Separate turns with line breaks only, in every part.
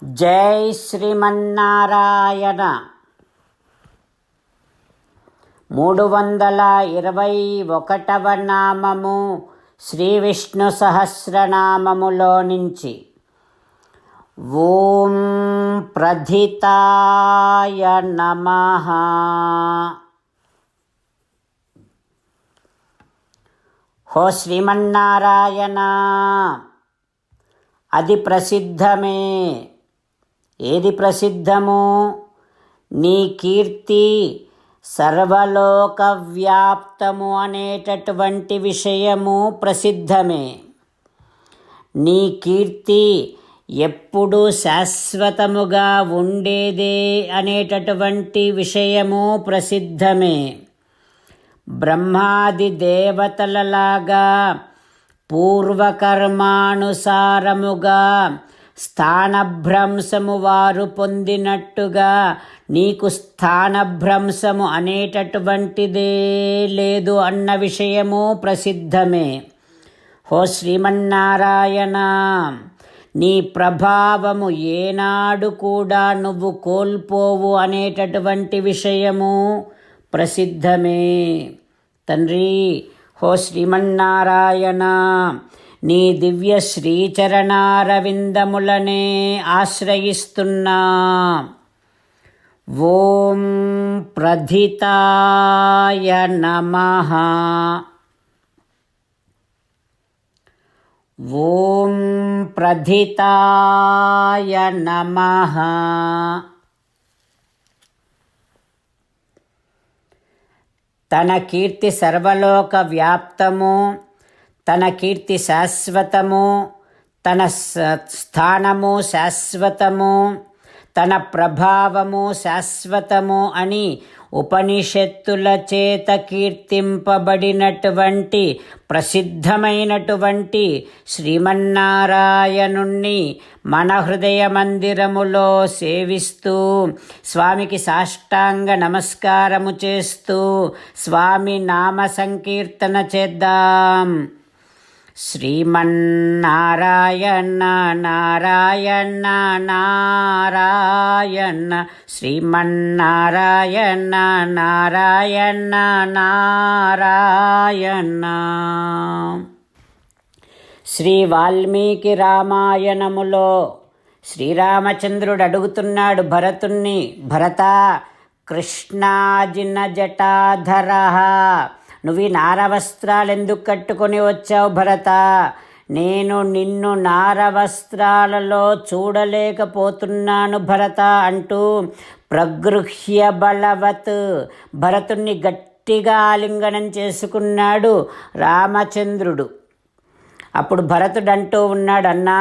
జై శ్రీమన్నారాయణ. 321వ నామము శ్రీ విష్ణు సహస్రనామములో నుంచి. ఓం ప్రథితాయ నమః. హో శ్రీమన్నారాయణ, అది ప్రసిద్ధమే. ఏది ప్రసిద్ధము? నీ కీర్తి సర్వలోక వ్యాప్తము అనేటటువంటి విషయము ప్రసిద్ధమే. నీ కీర్తి ఎప్పుడు శాశ్వతముగా ఉండేదే అనేటటువంటి విషయము ప్రసిద్ధమే. బ్రహ్మాది దేవతలలాగా పూర్వకర్మానుసారముగా స్థానభ్రంశము వారు పొందినట్టుగా నీకు స్థానభ్రంశము అనేటటువంటిదే లేదు అన్న విషయము ప్రసిద్ధమే. హో శ్రీమన్నారాయణ, నీ ప్రభావము ఏనాడు కూడా నువ్వు కోల్పోవు అనేటటువంటి విషయము ప్రసిద్ధమే. తండ్రి, హో శ్రీమన్నారాయణ, నీ దివ్య శ్రీచరణారవిందములనే ఆశ్రయిస్తున్నా. ఓం ప్రథితాయ నమః. ఓం ప్రథితాయ నమః. తన కీర్తి సర్వలోక వ్యాప్తము, తన కీర్తి శాశ్వతము, తన స్థానము శాశ్వతము, తన ప్రభావము శాశ్వతము అని ఉపనిషత్తుల చేత కీర్తింపబడినటువంటి ప్రసిద్ధమైనటువంటి శ్రీమన్నారాయణుణ్ణి మన హృదయ మందిరములో సేవిస్తూ, స్వామికి సాష్టాంగ నమస్కారము చేస్తూ స్వామి నామ సంకీర్తన చేద్దాం. శ్రీమన్నారాయణ నారాయణ నారాయణ, శ్రీమన్నారాయణ నారాయణ నారాయణ. శ్రీ వాల్మీకి రామాయణములో శ్రీరామచంద్రుడు అడుగుతున్నాడు భరతుణ్ణి, భరత, కృష్ణాజిన జటాధరః, నువ్వు ఈ నారవస్త్రాలు ఎందుకు కట్టుకొని వచ్చావు భరత? నేను నిన్ను నారవస్త్రాలలో చూడలేకపోతున్నాను భరత అంటూ ప్రగృహ్య బలవత్ భరతుణ్ణి గట్టిగా ఆలింగనం చేసుకున్నాడు రామచంద్రుడు. అప్పుడు భరతుడు అంటూ ఉన్నాడు, అన్నా,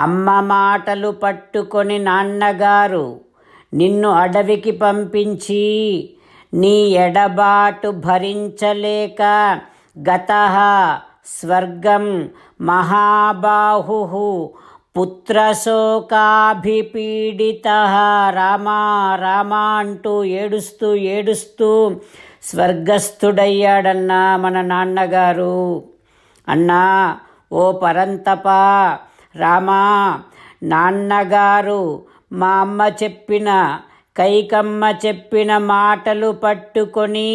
అమ్మ మాటలు పట్టుకొని నాన్నగారు నిన్ను అడవికి పంపించి నీ ఎడబాటు భరించలేక గతః స్వర్గం మహాబాహుః పుత్రశోకాభిపీడితః, రామా రామా అంటూ ఏడుస్తూ స్వర్గస్థుడయ్యాడన్నా మన నాన్నగారు. అన్నా, ఓ పరంతప రామా, నాన్నగారు మా అమ్మ చెప్పిన, కైకమ్మ చెప్పిన మాటలు పట్టుకొని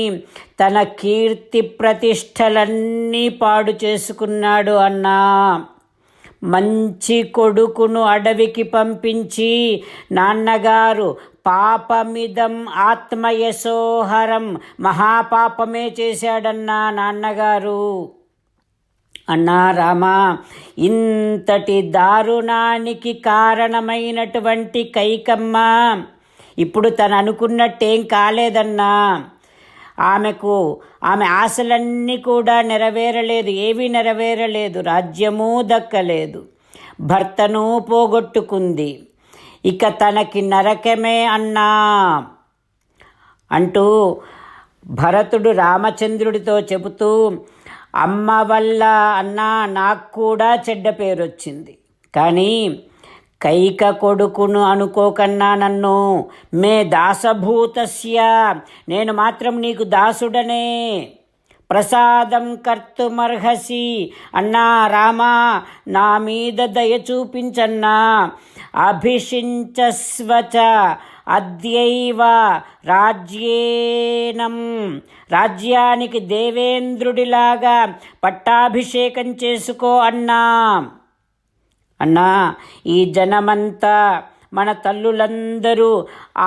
తన కీర్తి ప్రతిష్టలన్నీ పాడు చేసుకున్నాడు అన్నా. మంచి కొడుకును అడవికి పంపించి నాన్నగారు పాపమిదం ఆత్మయశోహరం, మహాపాపమే చేశాడన్నా నాన్నగారు. అన్నా రామా, ఇంతటి దారుణానికి కారణమైనటువంటి కైకమ్మ ఇప్పుడు తను అనుకున్నట్టేం కాలేదన్నా. ఆమె ఆశలన్నీ కూడా నెరవేరలేదు, ఏవీ నెరవేరలేదు. రాజ్యమూ దక్కలేదు, భర్తను పోగొట్టుకుంది, ఇక తనకి నరకమే అన్నా అంటూ భరతుడు రామచంద్రుడితో చెబుతూ, అమ్మ వల్ల అన్నా నాకు కూడా చెడ్డ పేరు వచ్చింది, కానీ కైక కొడుకును అనుకోకన్నా నన్ను మే దాసభూతస్య, నేను మాత్రం నీకు దాసుడనే, ప్రసాదం కర్తుమర్హసి, అన్నా రామా నా మీద దయ చూపించన్నా, అభిషించస్వ చ అద్యైవ రాజ్యేనం. రాజ్యానికి దేవేంద్రుడిలాగా పట్టాభిషేకం చేసుకో అన్నా. అన్నా, ఈ జనమంతా మన తల్లులందరూ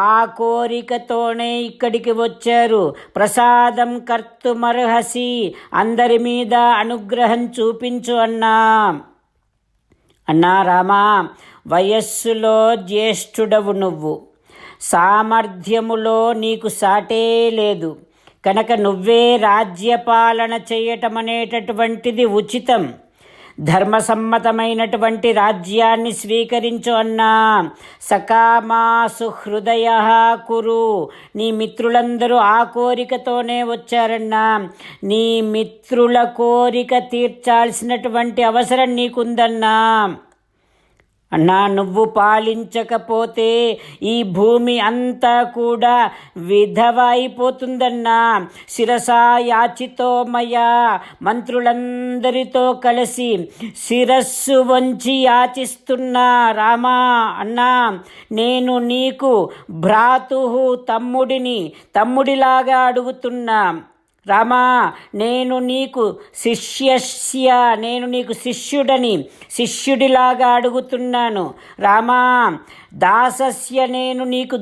ఆ కోరికతోనే ఇక్కడికి వచ్చారు. ప్రసాదం కర్తుమర్హసి, అందరి మీద అనుగ్రహం చూపించు అన్నా. అన్నా రామా, వయస్సులో జ్యేష్ఠుడవు నువ్వు, సామర్థ్యములో నీకు సాటే లేదు కనుక నువ్వే రాజ్యపాలన చేయటం అనేటటువంటిది ఉచితం. ధర్మసమ్మతమైనటువంటి రాజ్యాన్ని స్వీకరించు అన్నా. సకామాసు హృదయ కురు, నీ మిత్రులందరూ ఆ కోరికతోనే వచ్చారన్నా. నీ మిత్రుల కోరిక తీర్చాల్సినటువంటి అవసరం నీకుందన్నా. అన్నా, నువ్వు పాలించకపోతే ఈ భూమి అంతా కూడా విధవ అయిపోతుందన్నా. శిరసా యాచితో మయా, మంత్రులందరితో కలిసి శిరస్సు వంచి యాచిస్తున్నా. రామా అన్నా, నేను నీకు భ్రాతు తమ్ముడిలాగా అడుగుతున్నా. రామా, నేను నీకు శిష్యుడిలాగా అడుగుతున్నాను. రామా, దాసస్య, నేను నీకు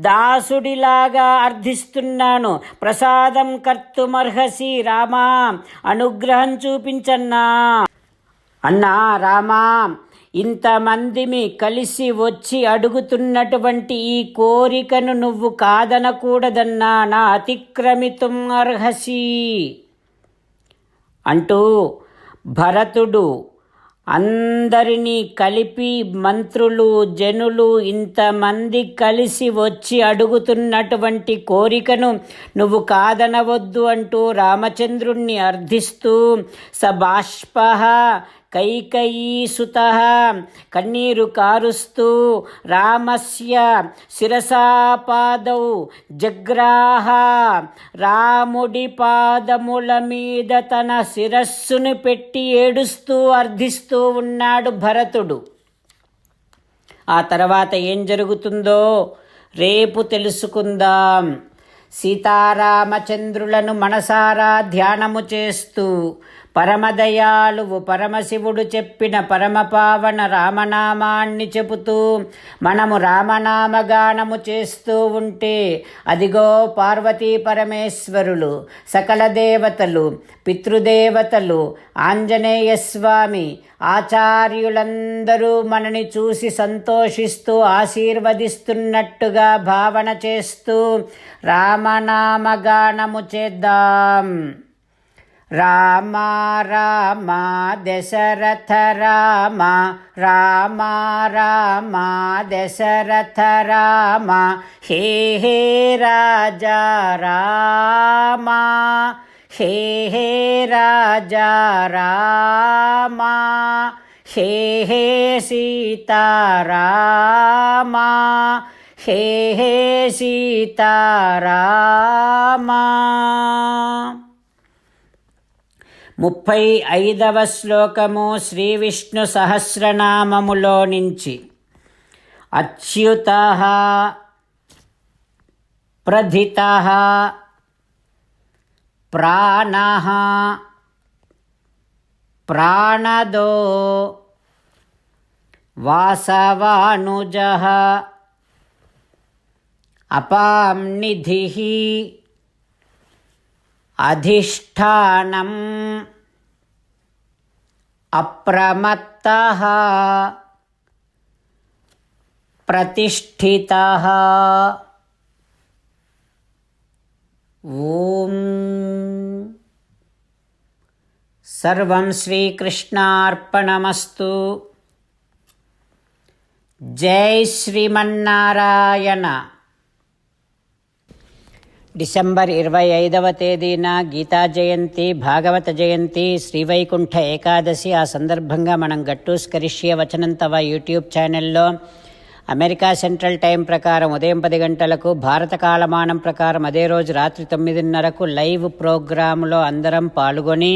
దాసుడిలాగా అర్థిస్తున్నాను. ప్రసాదం కర్తుమర్హసి, రామా అనుగ్రహం చూపించన్నా. అన్నా రామా, ఇంతమందిమి కలిసి వచ్చి అడుగుతున్నటువంటి ఈ కోరికను నువ్వు కాదనకూడదన్నా. నా అతిక్రమితుం అర్హసి అంటూ భరతుడు అందరినీ కలిపి, మంత్రులు జనులు ఇంతమంది కలిసి వచ్చి అడుగుతున్నటువంటి కోరికను నువ్వు కాదనవద్దు అంటూ రామచంద్రుణ్ణి అర్థిస్తూ సబాష్పః కైకయీసుత, కన్నీరు కారుస్తూ రామస్య శిరసాపాదౌ జగ్రాహ, రాముడి పాదముల మీద తన శిరస్సును పెట్టి ఏడుస్తూ అర్థిస్తూ ఉన్నాడు భరతుడు. ఆ తర్వాత ఏం జరుగుతుందో రేపు తెలుసుకుందాం. సీతారామచంద్రులను మనసారా ధ్యానము చేస్తూ పరమదయాళువు పరమశివుడు చెప్పిన పరమపావన రామనామాన్ని చెబుతూ మనము రామనామగానము చేస్తూ ఉంటే అదిగో పార్వతీ పరమేశ్వరులు, సకల దేవతలు, పితృదేవతలు, ఆంజనేయ స్వామి, ఆచార్యులందరూ మనని చూసి సంతోషిస్తూ ఆశీర్వదిస్తున్నట్టుగా భావన చేస్తూ రామనామగానము చేద్దాం. రామ రామ దశరథ రామ, రామ రామ దశరథ రామ, హే హే రాజా రామ, హే హే రాజా రామ, హే హే సీతారామ, హే హే సీతారామ. 35వ శ్లోకము శ్రీ విష్ణు సహస్రనామములో నుంచి. అచ్యుతః ప్రథితః ప్రాణః ప్రాణదో వాసవానుజః అపాంనిధిః అధిష్టానం అప్రమత్తః ప్రతిష్ఠితః. ఓం సర్వం శ్రీకృష్ణార్పణమస్తు. జై శ్రీమన్నారాయణ. డిసెంబర్ 25వ తేదీన గీతా జయంతి, భాగవత జయంతి, శ్రీవైకుంఠ ఏకాదశి. ఆ సందర్భంగా మనం గట్టూస్కరిష్యే వచనం తవ యూట్యూబ్ ఛానల్లో అమెరికా సెంట్రల్ టైం ప్రకారం ఉదయం 10 గంటలకు, భారత కాలమానం ప్రకారం అదే రోజు రాత్రి 9:30కు లైవ్ ప్రోగ్రాంలో అందరం పాల్గొని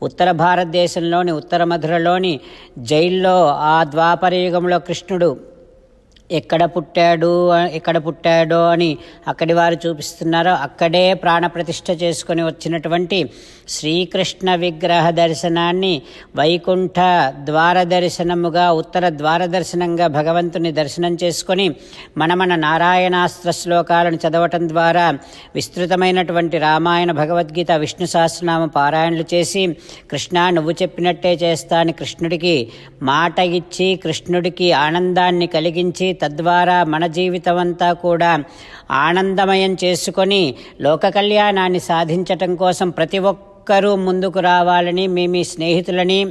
ఉత్తర భారతదేశంలోని ఉత్తర మధురలోని జైల్లో ఆ ద్వాపర యుగంలో కృష్ణుడు ఎక్కడ పుట్టాడో అని అక్కడి వారు చూపిస్తున్నారో అక్కడే ప్రాణప్రతిష్ఠ చేసుకొని వచ్చినటువంటి శ్రీకృష్ణ విగ్రహ దర్శనాన్ని వైకుంఠ ద్వార దర్శనముగా, ఉత్తర ద్వార దర్శనంగా భగవంతుని దర్శనం చేసుకొని మన నారాయణాస్త్ర శ్లోకాలను చదవటం ద్వారా విస్తృతమైనటువంటి రామాయణ, భగవద్గీత, విష్ణు సహస్రనామ పారాయణలు చేసి కృష్ణ నువ్వు చెప్పినట్టే చేస్తా అని కృష్ణుడికి మాట ఇచ్చి కృష్ణుడికి ఆనందాన్ని కలిగించి తద్వారా మన జీవితం అంతా కూడా ఆనందమయం చేసుకొని లోక కళ్యాణాన్ని సాధించటం కోసం ప్రతి ఒక్కరూ ముందుకు రావాలని మీ స్నేహితులని,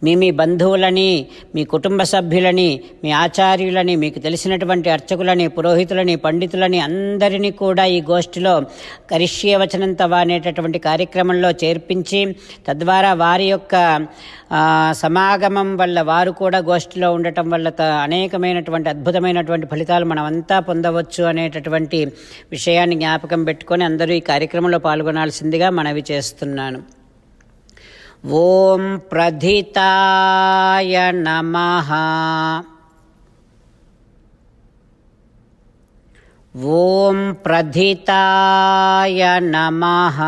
మీ బంధువులని, మీ కుటుంబ సభ్యులని, మీ ఆచార్యులని, మీకు తెలిసినటువంటి అర్చకులని, పురోహితులని, పండితులని అందరినీ కూడా ఈ గోష్ఠిలో కరిష్యే వచనం తవ అనేటటువంటి కార్యక్రమంలో చేర్పించి తద్వారా వారి యొక్క సమాగమం వల్ల వారు కూడా గోష్ఠిలో ఉండటం వల్ల అనేకమైనటువంటి అద్భుతమైనటువంటి ఫలితాలు మనమంతా పొందవచ్చు అనేటటువంటి విషయాన్ని జ్ఞాపకం పెట్టుకొని అందరూ ఈ కార్యక్రమంలో పాల్గొనాల్సిందిగా మనవి చేస్తున్నాను. ఓం ప్రధితాయ నమః. ఓం ప్రధితాయ నమః.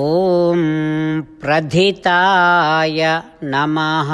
ఓం ప్రధితాయ నమః.